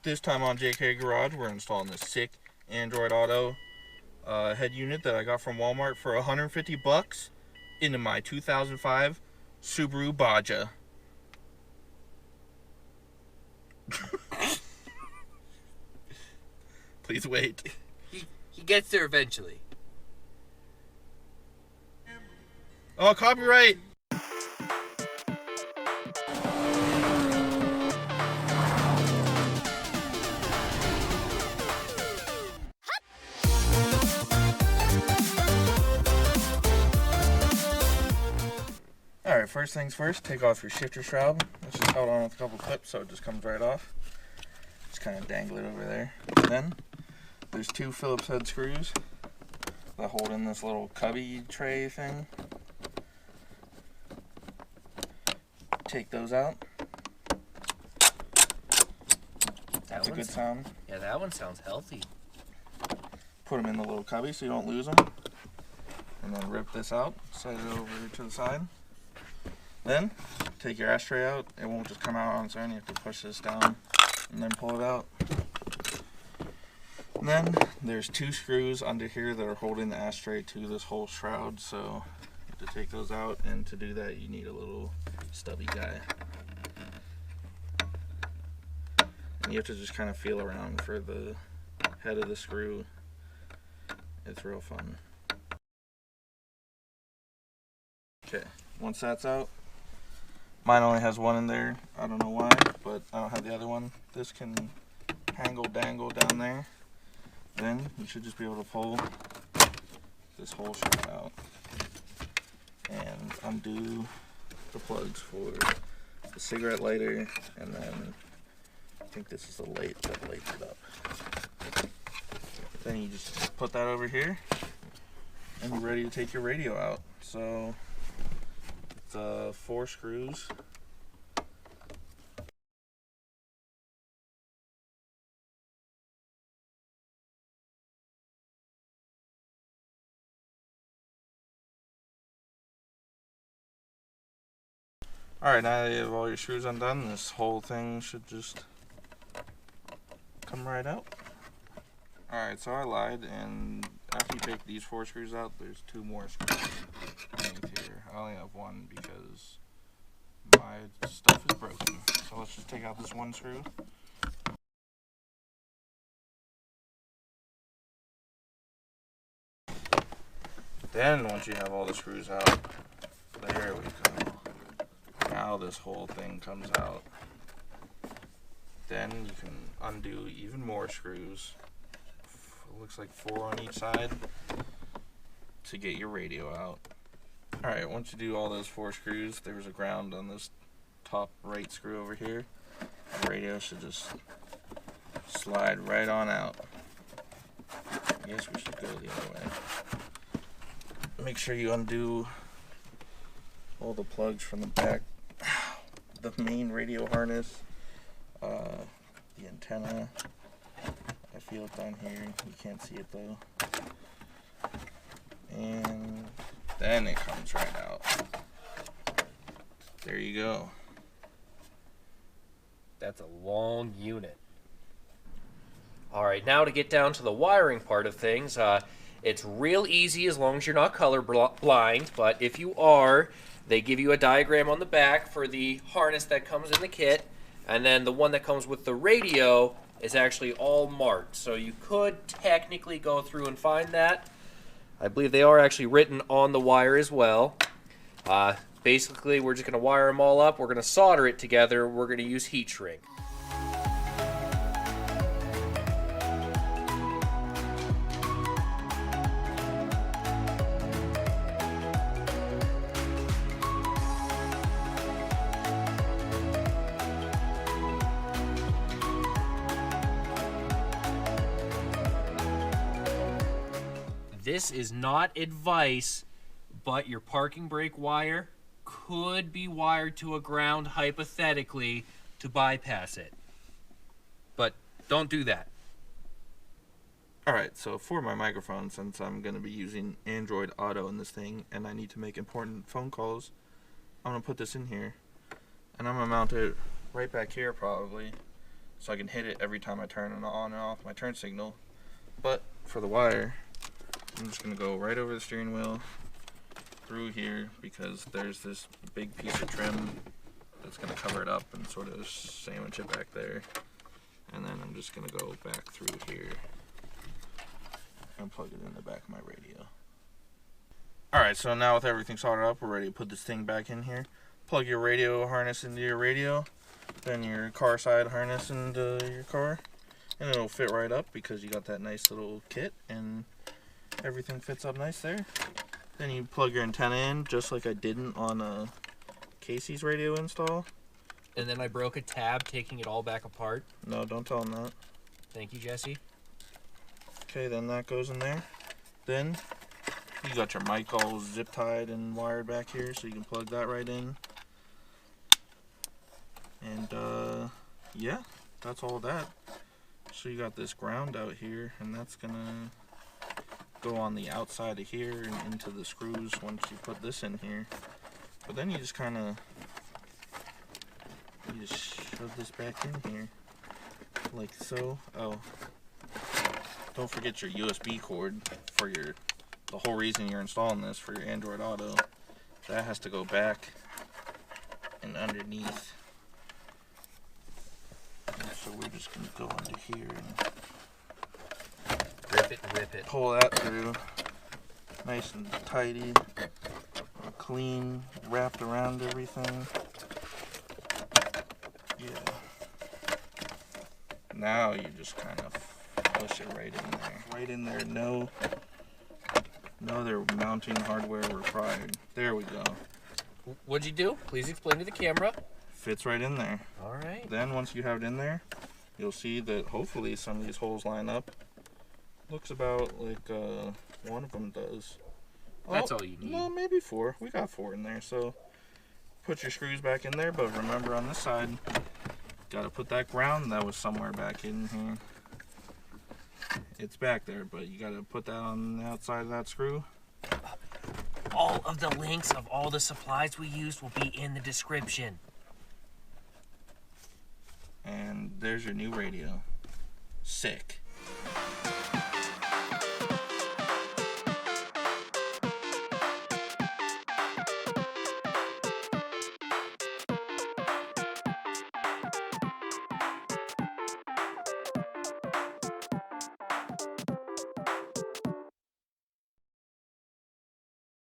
This time on JKGarage, we're installing this sick Android Auto head unit that I got from Walmart for 150 bucks into my 2005 Subaru Baja. Please wait. He gets there eventually. Oh, copyright! Alright, first things first, take off your shifter shroud. It's just held on with a couple clips so it just comes right off. Just kind of dangle it over there. Then, there's two Phillips head screws that hold in this little cubby tray thing. Take those out. That's a good sound. Yeah, that one sounds healthy. Put them in the little cubby so you don't lose them. And then rip this out, set it over to the side. Then, take your ashtray out. It won't just come out on its own. You have to push this down and then pull it out. And then, there's two screws under here that are holding the ashtray to this whole shroud. So, you have to take those out. And to do that, you need a little stubby guy. And you have to just kind of feel around for the head of the screw. It's real fun. Okay, once that's out, mine only has one in there. I don't know why, but I don't have the other one. This can dangle down there. Then you should just be able to pull this whole shroud out and undo the plugs for the cigarette lighter, and then I think this is the light that lights it up. Then you just put that over here and you're ready to take your radio out. So it's 4 screws. Alright, now that you have all your screws undone, this whole thing should just come right out. Alright, so I lied, and after you take these 4 screws out, there's 2 more screws underneath here. I only have one because my stuff is broken. So let's just take out this one screw. Then once you have all the screws out, there we go. Now this whole thing comes out. Then you can undo even more screws. It looks like 4 on each side to get your radio out. Alright, once you do all those 4 screws, there's a ground on this top right screw over here. The radio should just slide right on out. I guess we should go the other way. Make sure you undo all the plugs from the back. The main radio harness, the antenna. I feel it down here. You can't see it though. And then it comes right out. There you go. That's a long unit. Alright, now to get down to the wiring part of things. It's real easy as long as you're not color blind, but if you are, they give you a diagram on the back for the harness that comes in the kit, and then the one that comes with the radio is actually all marked. So you could technically go through and find that. I believe they are actually written on the wire as well. Basically, we're just going to wire them all up. We're going to solder it together. We're going to use heat shrink. This is not advice, but your parking brake wire could be wired to a ground hypothetically to bypass it. But don't do that. Alright, so for my microphone, since I'm going to be using Android Auto in this thing and I need to make important phone calls, I'm going to put this in here. And I'm going to mount it right back here probably so I can hit it every time I turn it on and off my turn signal. But for the wire, I'm just going to go right over the steering wheel through here, because there's this big piece of trim that's going to cover it up and sort of sandwich it back there. And then I'm just going to go back through here and plug it in the back of my radio. Alright, so now with everything soldered up, we're ready to put this thing back in here. Plug your radio harness into your radio, then your car side harness into your car, and it'll fit right up because you got that nice little kit and everything fits up nice there. Then you plug your antenna in just like I didn't on Casey's radio install. And then I broke a tab taking it all back apart. No, don't tell him that. Thank you, Jesse. Okay, then that goes in there. Then you got your mic all zip tied and wired back here, so you can plug that right in. And yeah, that's all that. So you got this ground out here, and that's gonna go on the outside of here and into the screws once you put this in here. But then you just kind of shove this back in here like so. Oh, don't forget your USB cord for the whole reason you're installing this for your Android Auto. That has to go back and underneath. And so we're just gonna go under here and Rip it and rip it. pull that through, nice and tidy, clean, wrapped around everything. Yeah. Now you just kind of push it right in there. Right in there. No other mounting hardware required. There we go. What'd you do? Please explain to the camera. Fits right in there. All right. Then once you have it in there, you'll see that hopefully some of these holes line up. Looks about like one of them does. That's all you need. No, maybe 4. We got 4 in there, so put your screws back in there, but remember on this side, gotta put that ground that was somewhere back in here. It's back there, but you gotta put that on the outside of that screw. All of the links of all the supplies we used will be in the description. And there's your new radio. Sick.